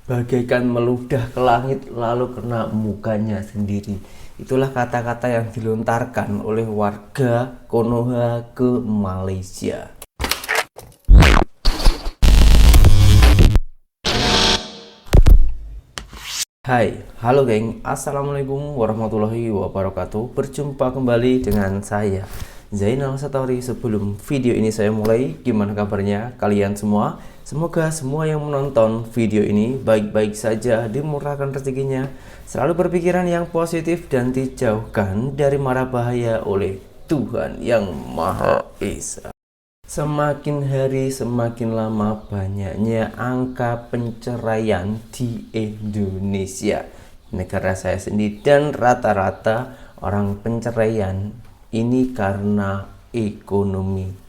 bagaikan meludah ke langit lalu kena mukanya sendiri. Itulah kata-kata yang dilontarkan oleh warga Konoha ke Malaysia. Hai, halo geng, assalamualaikum warahmatullahi wabarakatuh. Berjumpa kembali dengan saya Zainal Satori. Sebelum video ini saya mulai, gimana kabarnya kalian semua? Semoga semua yang menonton video ini baik-baik saja, dimurahkan rezekinya, selalu berpikiran yang positif dan dijauhkan dari mara bahaya oleh Tuhan yang Maha Esa. Semakin hari semakin lama banyaknya angka penceraian di Indonesia, negara saya sendiri, dan rata-rata orang penceraian ini karena ekonomi.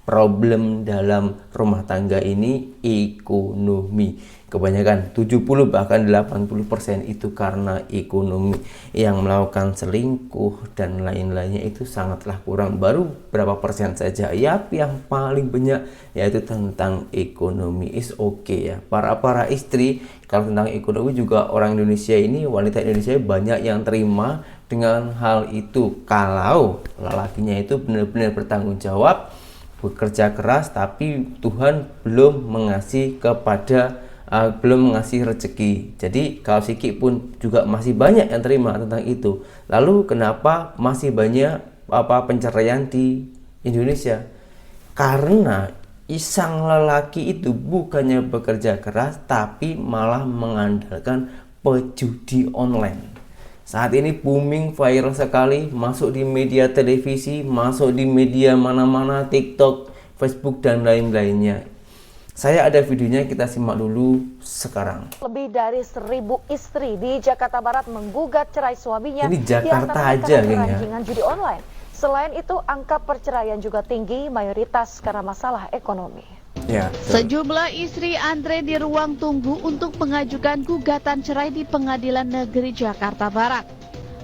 Problem dalam rumah tangga ini ekonomi. Kebanyakan 70 bahkan 80% itu karena ekonomi. Yang melakukan selingkuh dan lain-lainnya itu sangatlah kurang, baru berapa persen saja. Yang paling banyak yaitu tentang ekonomi. Is okay ya. Para istri, kalau tentang ekonomi juga orang Indonesia ini, wanita Indonesia banyak yang terima dengan hal itu. Kalau lelakinya itu benar-benar bertanggung jawab, bekerja keras, tapi Tuhan belum mengasih rezeki. Jadi kalau sikit pun juga masih banyak yang terima tentang itu. Lalu kenapa masih banyak penceraian di Indonesia? Karena sang lelaki itu bukannya bekerja keras, tapi malah mengandalkan pejudi online. Saat ini booming, viral sekali, masuk di media televisi, masuk di media mana-mana, TikTok, Facebook, dan lain-lainnya. Saya ada videonya, kita simak dulu sekarang. Lebih dari 1.000 istri di Jakarta Barat menggugat cerai suaminya. Ini Jakarta aja kayaknya. Keranjingan judi online. Selain itu, angka perceraian juga tinggi, mayoritas karena masalah ekonomi. Ya, sejumlah istri antre di ruang tunggu untuk mengajukan gugatan cerai di Pengadilan Negeri Jakarta Barat.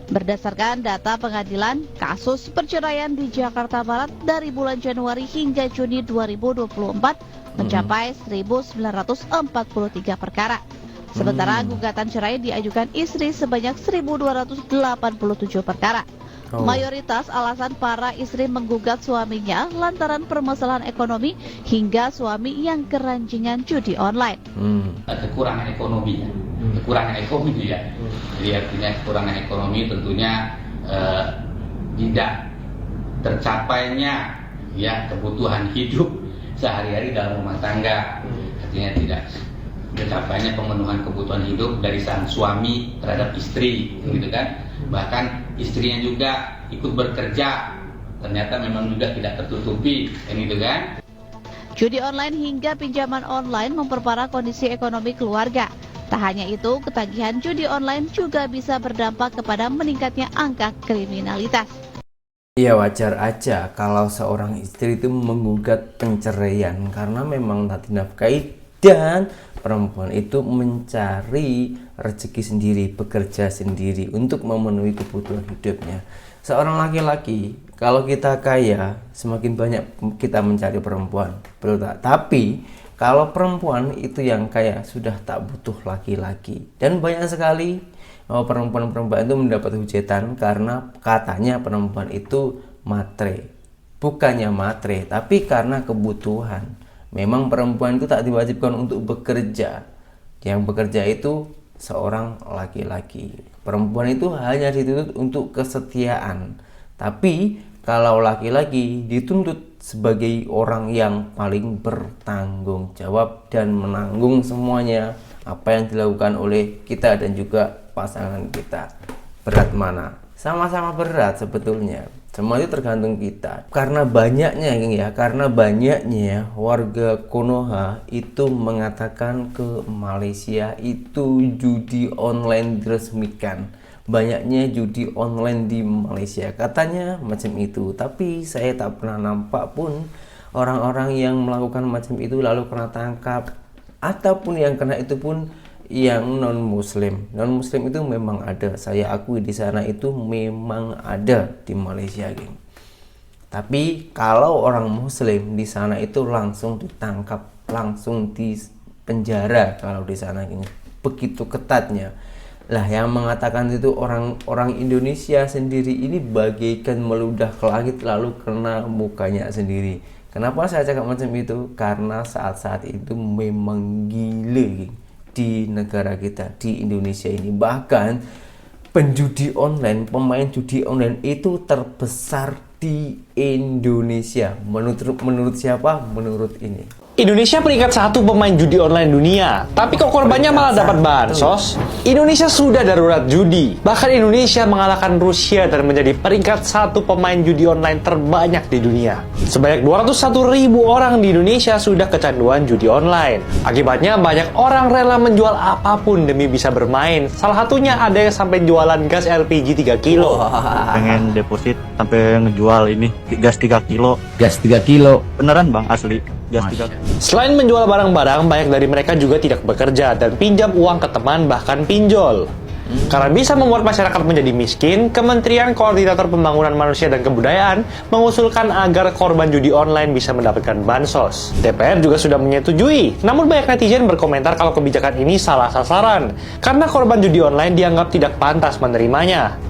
Berdasarkan data pengadilan, kasus perceraian di Jakarta Barat dari bulan Januari hingga Juni 2024 mencapai 1.943 perkara. Sementara gugatan cerai diajukan istri sebanyak 1.287 perkara. Mayoritas alasan para istri menggugat suaminya lantaran permasalahan ekonomi hingga suami yang keranjingan judi online. Kekurangan ekonomi ya. Jadi artinya kekurangan ekonomi tentunya tidak tercapainya ya kebutuhan hidup sehari-hari dalam rumah tangga. Artinya tidak tercapainya pemenuhan kebutuhan hidup dari sang suami terhadap istri, gitu kan. Bahkan istrinya juga ikut bekerja, ternyata memang juga tidak tertutupi, gitu kan. Judi online hingga pinjaman online memperparah kondisi ekonomi keluarga. Tak hanya itu, ketagihan judi online juga bisa berdampak kepada meningkatnya angka kriminalitas. Ya wajar aja kalau seorang istri itu menggugat penceraian karena memang tak dinafkahi dan perempuan itu mencari rezeki sendiri, bekerja sendiri untuk memenuhi kebutuhan hidupnya. Seorang laki-laki, kalau kita kaya, semakin banyak kita mencari perempuan, betul tak? Tapi kalau perempuan itu yang kaya, sudah tak butuh laki-laki. Dan banyak sekali perempuan-perempuan itu mendapat hujatan karena katanya perempuan itu matre. Bukannya matre, tapi karena kebutuhan. Memang perempuan itu tak diwajibkan untuk bekerja. Yang bekerja itu seorang laki-laki. Perempuan itu hanya dituntut untuk kesetiaan. Tapi kalau laki-laki dituntut sebagai orang yang paling bertanggung jawab dan menanggung semuanya apa yang dilakukan oleh kita dan juga pasangan kita. Berat mana? Sama-sama berat sebetulnya. Semua itu tergantung kita. Karena banyaknya warga Konoha itu mengatakan ke Malaysia itu judi online diresmikan. Banyaknya judi online di Malaysia, katanya macam itu. Tapi saya tak pernah nampak pun orang-orang yang melakukan macam itu lalu kena tangkap, ataupun yang kena itu pun yang non-muslim. Non-muslim itu memang ada, saya akui di sana itu memang ada di Malaysia, geng. Tapi kalau orang muslim di sana itu langsung ditangkap, langsung di penjara kalau di sana, geng. begitu ketatnya. Lah yang mengatakan itu orang Indonesia sendiri ini bagaikan meludah ke langit lalu kena mukanya sendiri. Kenapa saya cakap macam itu? Karena saat-saat itu memang gila di negara kita, di Indonesia ini. Bahkan penjudi online, pemain judi online itu terbesar di Indonesia. Menurut siapa? Menurut ini. Indonesia peringkat 1 pemain judi online dunia, tapi kok korbannya malah dapat bansos? Indonesia sudah darurat judi. Bahkan Indonesia mengalahkan Rusia dan menjadi peringkat 1 pemain judi online terbanyak di dunia. Sebanyak 201.000 orang di Indonesia sudah kecanduan judi online. Akibatnya banyak orang rela menjual apapun demi bisa bermain. Salah satunya ada yang sampai jualan gas LPG 3 kilo. Pengen deposit sampai ngejual ini gas 3 kilo. Gas 3 kilo. Beneran bang, asli. Gas 3 kilo. Selain menjual barang-barang, banyak dari mereka juga tidak bekerja dan pinjam uang ke teman bahkan pinjol. Karena bisa membuat masyarakat menjadi miskin, Kementerian Koordinator Pembangunan Manusia dan Kebudayaan mengusulkan agar korban judi online bisa mendapatkan bansos. DPR juga sudah menyetujui, namun banyak netizen berkomentar kalau kebijakan ini salah sasaran, karena korban judi online dianggap tidak pantas menerimanya.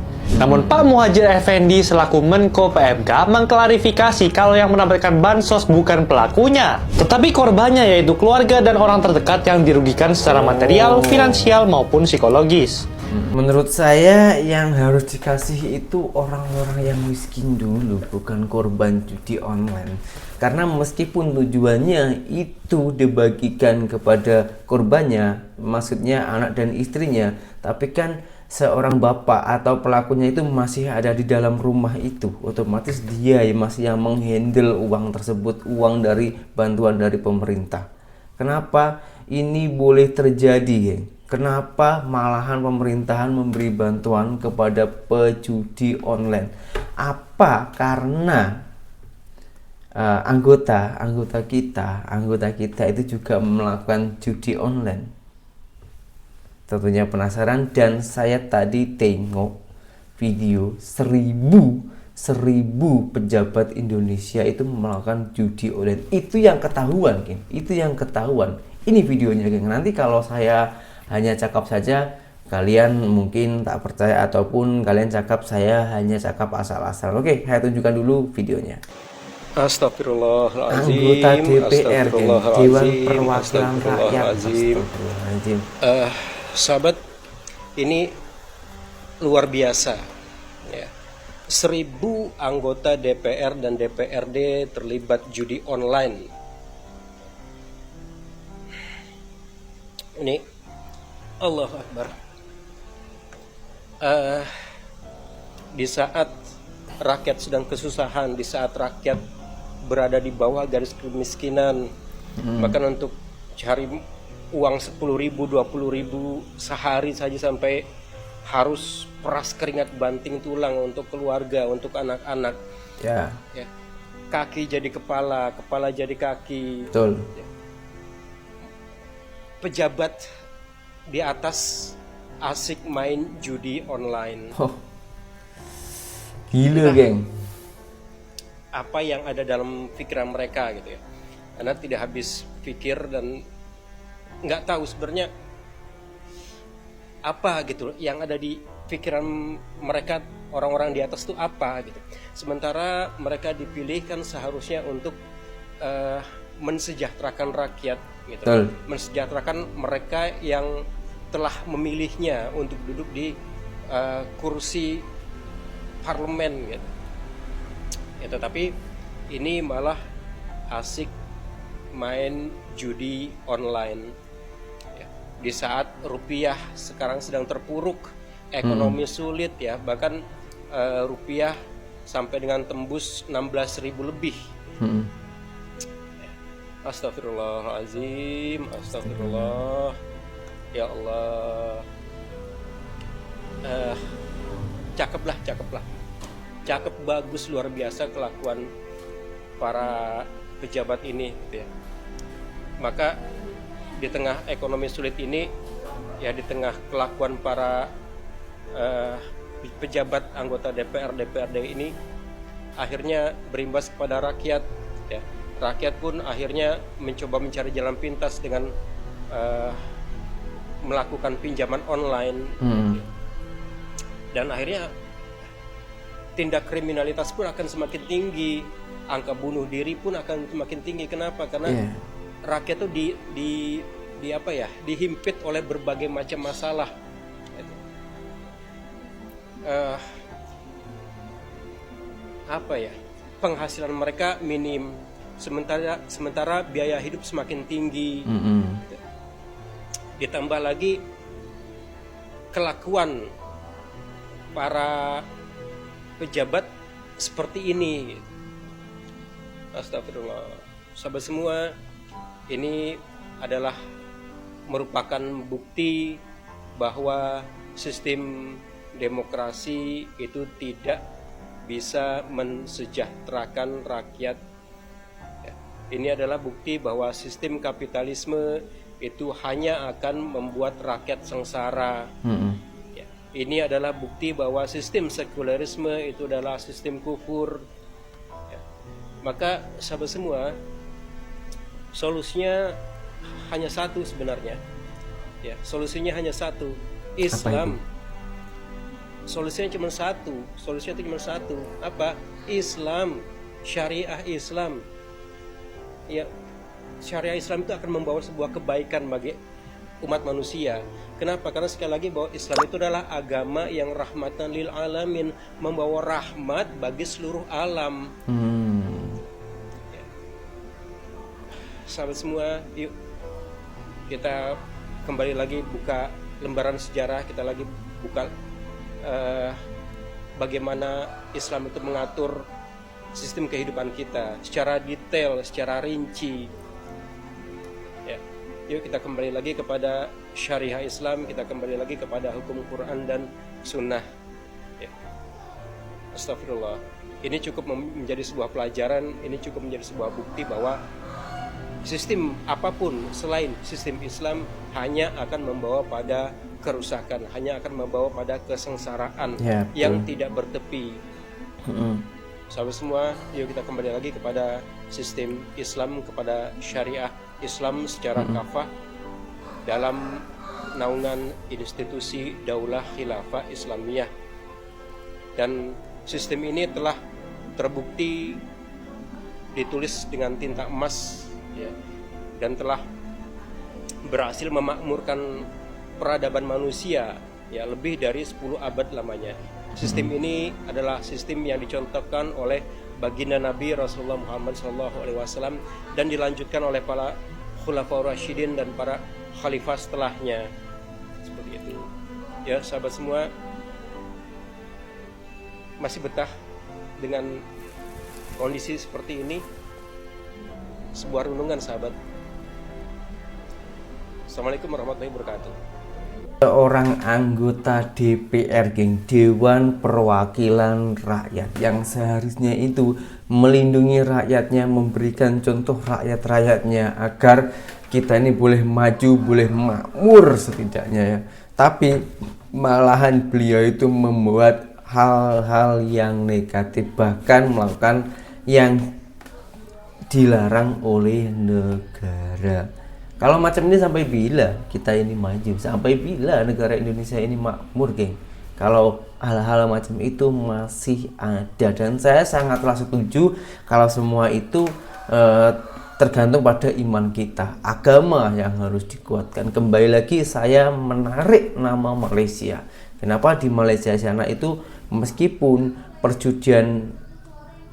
Namun Pak Muhadjir Effendi selaku Menko PMK mengklarifikasi kalau yang mendapatkan bansos bukan pelakunya, tetapi korbannya yaitu keluarga dan orang terdekat yang dirugikan secara material, finansial maupun psikologis. Menurut saya yang harus dikasih itu orang-orang yang miskin dulu, bukan korban judi online. Karena meskipun tujuannya itu dibagikan kepada korbannya, maksudnya anak dan istrinya, tapi kan seorang bapak atau pelakunya itu masih ada di dalam rumah itu, otomatis dia masih yang menghandle uang tersebut, uang dari bantuan dari pemerintah. Kenapa ini boleh terjadi, geng? Kenapa malahan pemerintahan memberi bantuan kepada pejudi online? Apa karena anggota kita itu juga melakukan judi online? Tentunya penasaran, dan saya tadi tengok video 1000 pejabat Indonesia itu melakukan judi online. Itu yang ketahuan, geng. Itu yang ketahuan. Ini videonya, geng. Nanti kalau saya hanya cakap saja, kalian mungkin tak percaya ataupun kalian cakap saya hanya cakap asal-asal. Oke, saya tunjukkan dulu videonya. Astagfirullahaladzim. Anggota DPR, geng. Dewan Perwakilan Rakyat. Astagfirullahaladzim. Astagfirullahaladzim. Sahabat, ini luar biasa ya. 1000 anggota DPR dan DPRD terlibat judi online. Ini Allahu Akbar. Di saat rakyat sedang kesusahan, di saat rakyat berada di bawah garis kemiskinan, bahkan untuk cari uang 10.000, 20.000 sehari saja sampai harus peras keringat banting tulang untuk keluarga, untuk anak-anak. Ya. Kaki jadi kepala, kepala jadi kaki. Betul. Ya. Pejabat di atas asik main judi online. Gila, geng. Apa yang ada dalam pikiran mereka gitu ya. Karena tidak habis pikir dan nggak tahu sebenarnya apa gitu yang ada di pikiran mereka, orang-orang di atas itu apa gitu. Sementara mereka dipilih kan seharusnya untuk mensejahterakan rakyat gitu. Mensejahterakan mereka yang telah memilihnya untuk duduk di kursi parlemen gitu. Ya, tetapi ini malah asik main judi online. Di saat rupiah sekarang sedang terpuruk, ekonomi sulit ya, bahkan rupiah sampai dengan tembus 16.000 lebih. Astagfirullahaladzim, astagfirullah, ya Allah. Cakep, bagus, luar biasa kelakuan para pejabat ini gitu ya. Maka di tengah ekonomi sulit ini ya, di tengah kelakuan para pejabat anggota DPR DPRD ini akhirnya berimbas kepada rakyat ya. Rakyat pun akhirnya mencoba mencari jalan pintas dengan melakukan pinjaman online, dan akhirnya tindak kriminalitas pun akan semakin tinggi, angka bunuh diri pun akan semakin tinggi. Kenapa? Karena rakyat tuh dihimpit oleh berbagai macam masalah. Penghasilan mereka minim, sementara biaya hidup semakin tinggi. Ditambah lagi kelakuan para pejabat seperti ini. Astagfirullah. Sahabat semua, ini adalah merupakan bukti bahwa sistem demokrasi itu tidak bisa mensejahterakan rakyat. Ini adalah bukti bahwa sistem kapitalisme itu hanya akan membuat rakyat sengsara. Ini adalah bukti bahwa sistem sekularisme itu adalah sistem kufur. Maka sahabat semua, solusinya hanya satu sebenarnya. Solusinya hanya satu, Islam. Solusinya cuma satu. Apa? Islam, syariah Islam. Syariah Islam itu akan membawa sebuah kebaikan bagi umat manusia. Kenapa? Karena sekali lagi bahwa Islam itu adalah agama yang rahmatan lil alamin, membawa rahmat bagi seluruh alam. Sahabat semua, yuk kita kembali lagi buka lembaran sejarah, kita lagi buka bagaimana Islam itu mengatur sistem kehidupan kita secara detail, secara rinci. Yuk kita kembali lagi kepada syariah Islam, kita kembali lagi kepada hukum Quran dan Sunnah. Astagfirullah. Ini cukup menjadi sebuah pelajaran, ini cukup menjadi sebuah bukti bahwa sistem apapun selain sistem Islam hanya akan membawa pada kerusakan, hanya akan membawa pada kesengsaraan yang tidak bertepi. Sahabat semua, yuk kita kembali lagi kepada sistem Islam, kepada syariah Islam secara kafah dalam naungan institusi Daulah Khilafah Islamiyah. Dan sistem ini telah terbukti ditulis dengan tinta emas, dan telah berhasil memakmurkan peradaban manusia lebih dari 10 abad lamanya. Sistem ini adalah sistem yang dicontohkan oleh baginda Nabi Rasulullah Muhammad SAW dan dilanjutkan oleh para Khulafaur Rasyidin dan para khalifah setelahnya. Seperti itu. Ya, sahabat semua, masih betah dengan kondisi seperti ini? Sebuah renungan, sahabat. Assalamualaikum warahmatullahi wabarakatuh. Seorang anggota DPR, geng, Dewan Perwakilan Rakyat, yang seharusnya itu melindungi rakyatnya, memberikan contoh rakyat-rakyatnya agar kita ini boleh maju, boleh makmur setidaknya ya. Tapi malahan beliau itu membuat hal-hal yang negatif, bahkan melakukan yang dilarang oleh negara. Kalau macam ini sampai bila kita ini maju? Sampai bila negara Indonesia ini makmur, geng? Kalau hal-hal macam itu masih ada, dan saya sangatlah setuju kalau semua itu tergantung pada iman kita, agama yang harus dikuatkan. Kembali lagi saya menarik nama Malaysia. Kenapa di Malaysia sana itu meskipun perjudian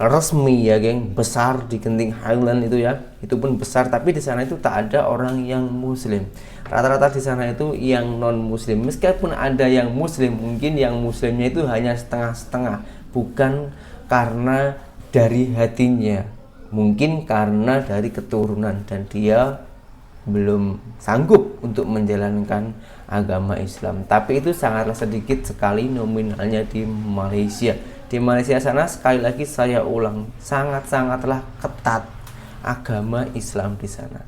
resmi ya, geng, besar di Genting Highland itu ya, itu pun besar, tapi di sana itu tak ada orang yang muslim. Rata-rata di sana itu yang non muslim. Meskipun ada yang muslim, mungkin yang muslimnya itu hanya setengah-setengah, bukan karena dari hatinya, mungkin karena dari keturunan dan dia belum sanggup untuk menjalankan agama Islam. Tapi itu sangatlah sedikit sekali nominalnya di Malaysia. Di Malaysia sana, sekali lagi saya ulang, sangat-sangatlah ketat agama Islam di sana.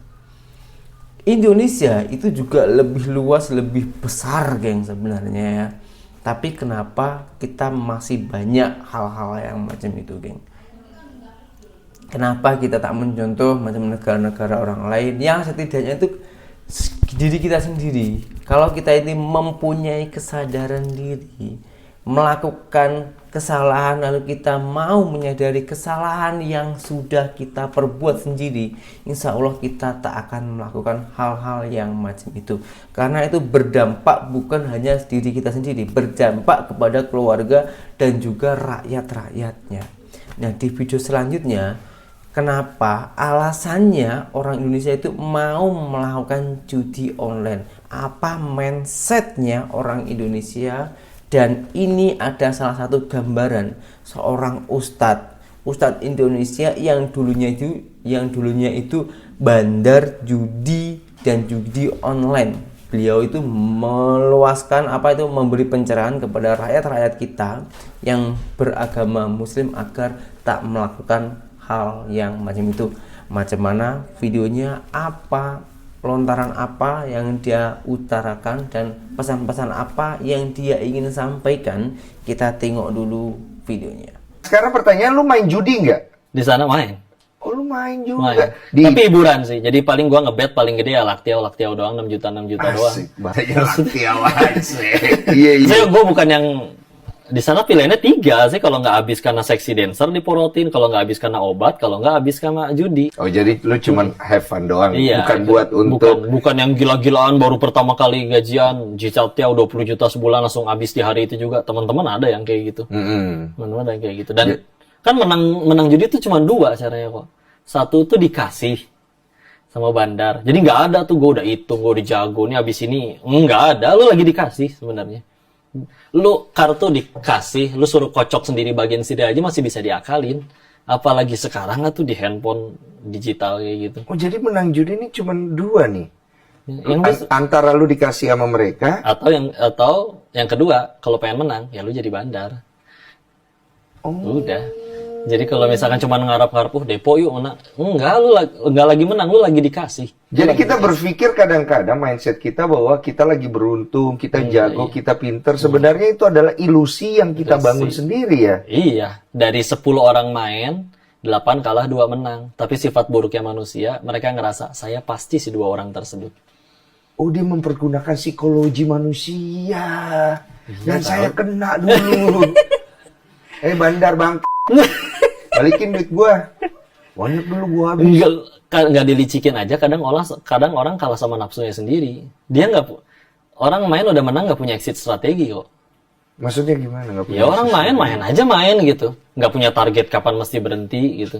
Indonesia itu juga lebih luas, lebih besar, geng, sebenarnya ya. Tapi kenapa kita masih banyak hal-hal yang macam itu, geng? Kenapa kita tak mencontoh macam negara-negara orang lain yang setidaknya itu diri kita sendiri Kalau kita ini mempunyai kesadaran diri, melakukan kesalahan lalu kita mau menyadari kesalahan yang sudah kita perbuat sendiri, insya Allah kita tak akan melakukan hal-hal yang macam itu, karena itu berdampak bukan hanya diri kita sendiri, berdampak kepada keluarga dan juga rakyat-rakyatnya. Nah, di video selanjutnya, kenapa alasannya orang Indonesia itu mau melakukan judi online, apa mindsetnya orang Indonesia. Dan ini ada salah satu gambaran seorang ustadz Indonesia yang dulunya itu bandar judi dan judi online. Beliau itu meluaskan memberi pencerahan kepada rakyat-rakyat kita yang beragama Muslim agar tak melakukan hal yang macam itu. Macam mana videonya, apa lontaran apa yang dia utarakan, dan pesan-pesan apa yang dia ingin sampaikan, kita tengok dulu videonya. Sekarang pertanyaan, lu main judi nggak? Di sana main. Oh, lu main Main. juga? Tapi hiburan sih. Jadi paling gua ngebet paling gede ya Laktiau doang, 6 juta doang. Asik banget Laktiau asik. Iya. Saya gua bukan yang di sana pilihannya 3 sih, kalau nggak habis karena seksi dancer diporotin, kalau nggak habis karena obat, kalau nggak habis karena judi. Oh, jadi lu cuman have fun doang, Iya, bukan buat untuk bukan yang gila-gilaan baru pertama kali gajian Jicatiau 20 juta sebulan langsung habis di hari itu juga. Teman-teman ada yang kayak gitu. Teman-teman ada yang kayak gitu. Dan kan menang judi itu cuma 2 caranya kok. Satu tuh dikasih sama bandar. Jadi nggak ada tuh gue udah hitung, gue udah jago nih habis ini. Nggak ada, lu lagi dikasih sebenarnya. Lu kartu dikasih, lu suruh kocok sendiri bagian sini aja masih bisa diakalin. Apalagi sekarang tuh di handphone digital kayak gitu. Oh, jadi menang judi ini cuma 2 nih? Yang Antara lu dikasih sama mereka, atau yang kedua, kalau pengen menang ya lu jadi bandar. Udah. Jadi kalau misalkan cuma ngarap-ngarap, depo yuk menang. Enggak, lu enggak lagi menang, lu lagi dikasih. jadi kita berpikir kadang-kadang mindset kita bahwa kita lagi beruntung, kita jago, kita pinter. Sebenarnya itu adalah ilusi yang kita bangun sendiri ya. Iya, dari 10 orang main, 8 kalah 2 menang. Tapi sifat buruknya manusia, mereka ngerasa saya pasti si 2 orang tersebut. Oh, dia mempergunakan psikologi manusia. Dan saya kena dulu. Bandar bang. Balikin duit gua. Banyak dulu gua habis. Nggak dilicikin aja, kadang orang kalah sama nafsunya sendiri. Dia orang main udah menang nggak punya exit strategi kok. Maksudnya gimana? Nggak punya Ya orang main gitu, nggak punya target kapan mesti berhenti gitu.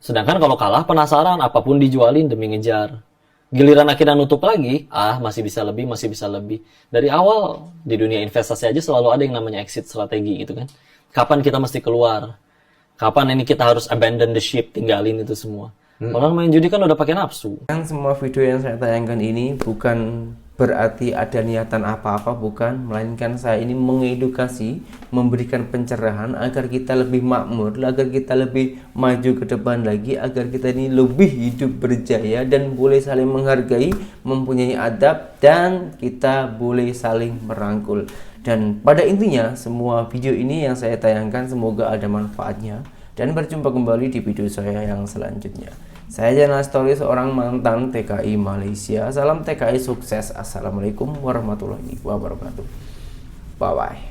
Sedangkan kalau kalah penasaran, apapun dijualin demi ngejar. Giliran akhirnya nutup lagi, masih bisa lebih. Dari awal di dunia investasi aja selalu ada yang namanya exit strategi gitu kan. Kapan kita mesti keluar? Kapan ini kita harus abandon the ship, tinggalin itu semua. Orang main judi kan udah pakai nafsu. Semua video yang saya tayangkan ini bukan berarti ada niatan apa-apa, bukan, melainkan saya ini mengedukasi, memberikan pencerahan agar kita lebih makmur, agar kita lebih maju ke depan lagi, agar kita ini lebih hidup berjaya dan boleh saling menghargai, mempunyai adab, dan kita boleh saling merangkul. Dan pada intinya semua video ini yang saya tayangkan semoga ada manfaatnya, dan berjumpa kembali di video saya yang selanjutnya. Saya Jainal Story, seorang mantan TKI Malaysia. Salam TKI sukses. Assalamualaikum warahmatullahi wabarakatuh. Bye bye.